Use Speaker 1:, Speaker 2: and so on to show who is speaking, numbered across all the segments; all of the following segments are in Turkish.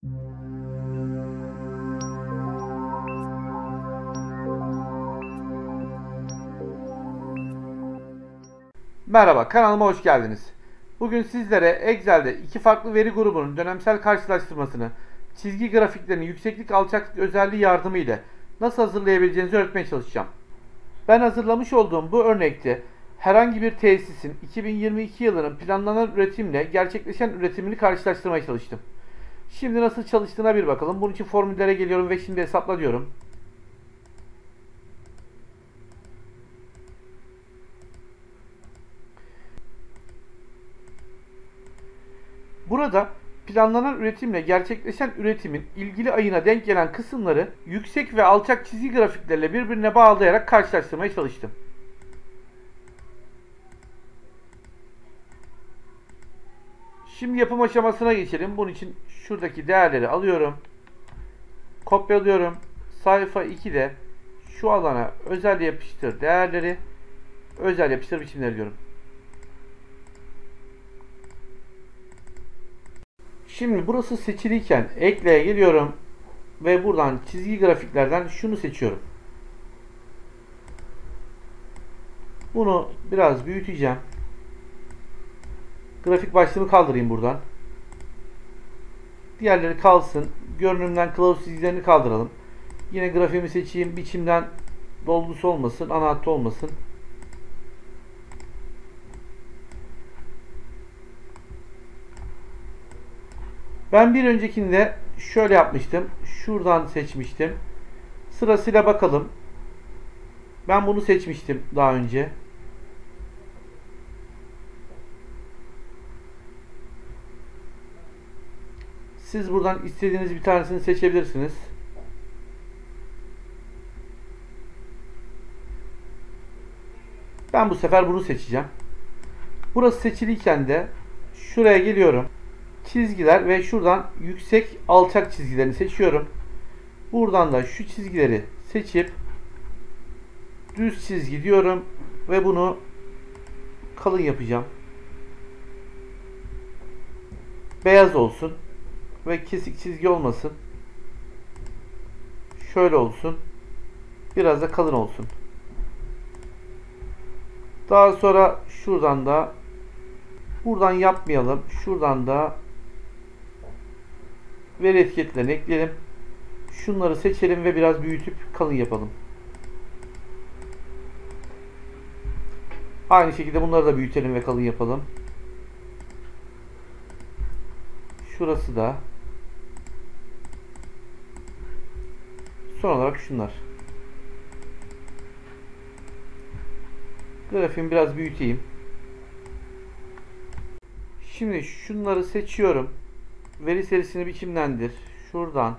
Speaker 1: Merhaba, kanalıma hoş geldiniz. Bugün sizlere Excel'de iki farklı veri grubunun dönemsel karşılaştırmasını, çizgi grafiklerini yükseklik alçaklık özelliği yardımı ile nasıl hazırlayabileceğinizi öğretmeye çalışacağım. Ben hazırlamış olduğum bu örnekte herhangi bir tesisin 2022 yılının planlanan üretimle gerçekleşen üretimini karşılaştırmaya çalıştım. Şimdi nasıl çalıştığına bir bakalım. Bunun için formüllere geliyorum ve şimdi hesapla diyorum. Burada planlanan üretimle gerçekleşen üretimin ilgili ayına denk gelen kısımları yüksek ve alçak çizgi grafiklerle birbirine bağlayarak karşılaştırmaya çalıştım. Şimdi yapım aşamasına geçelim. Bunun için şuradaki değerleri alıyorum. Kopyalıyorum. Sayfa 2'de şu alana özel yapıştır değerleri, özel yapıştır biçimleri diyorum. Şimdi burası seçiliyken ekleye geliyorum ve buradan çizgi grafiklerden şunu seçiyorum. Bunu biraz büyüteceğim. Grafik başlığını kaldırayım buradan. Diğerleri kalsın. Görünümden kılavuz çizgilerini kaldıralım. Yine grafiğimi seçeyim. Biçimden dolgusu olmasın, ana hattı olmasın. Ben bir öncekinde şöyle yapmıştım. Şuradan seçmiştim. Sırasıyla bakalım. Ben bunu seçmiştim daha önce. Siz buradan istediğiniz bir tanesini seçebilirsiniz. Ben bu sefer bunu seçeceğim. Burası seçiliyken de şuraya geliyorum. Çizgiler ve şuradan yüksek alçak çizgilerini seçiyorum. Buradan da şu çizgileri seçip düz çizgi diyorum ve bunu kalın yapacağım. Beyaz olsun ve kesik çizgi olmasın. Şöyle olsun. Biraz da kalın olsun. Daha sonra şuradan da buradan yapmayalım. Şuradan da veri etiketlerini ekleyelim. Şunları seçelim ve biraz büyütüp kalın yapalım. Aynı şekilde bunları da büyütelim ve kalın yapalım. Şurası da. Son olarak şunlar. Grafiğimi biraz büyüteyim. Şimdi şunları seçiyorum. Veri serisini biçimlendir. Şuradan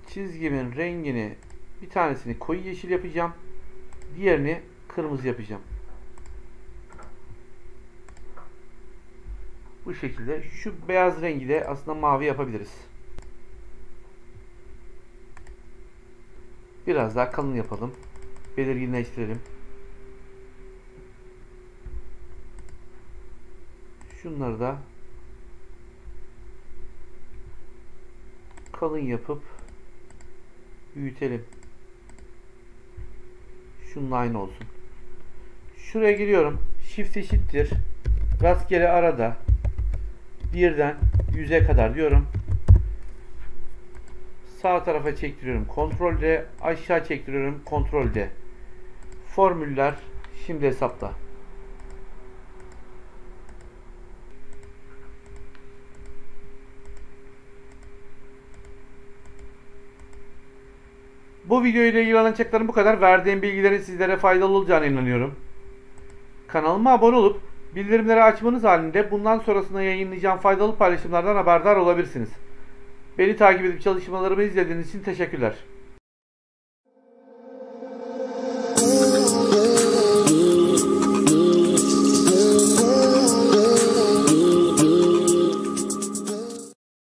Speaker 1: çizgimin rengini bir tanesini koyu yeşil yapacağım. Diğerini kırmızı yapacağım. Bu şekilde. Şu beyaz rengi de aslında mavi yapabiliriz. Biraz daha kalın yapalım. Belirginleştirelim. Şunları da kalın yapıp büyütelim. Şununla aynı olsun. Şuraya giriyorum. Shift eşittir. Rastgele arada 1'den 100'e kadar diyorum. Sağ tarafa çektiriyorum. Ctrl D. Aşağı çektiriyorum. Ctrl D. Formüller. Şimdi hesapla. Bu video ile ilgili anlatacaklarım bu kadar. Verdiğim bilgilerin sizlere faydalı olacağına inanıyorum. Kanalıma abone olup bildirimleri açmanız halinde bundan sonrasında yayınlayacağım faydalı paylaşımlardan haberdar olabilirsiniz. Beni takip edip çalışmalarımı izlediğiniz için teşekkürler.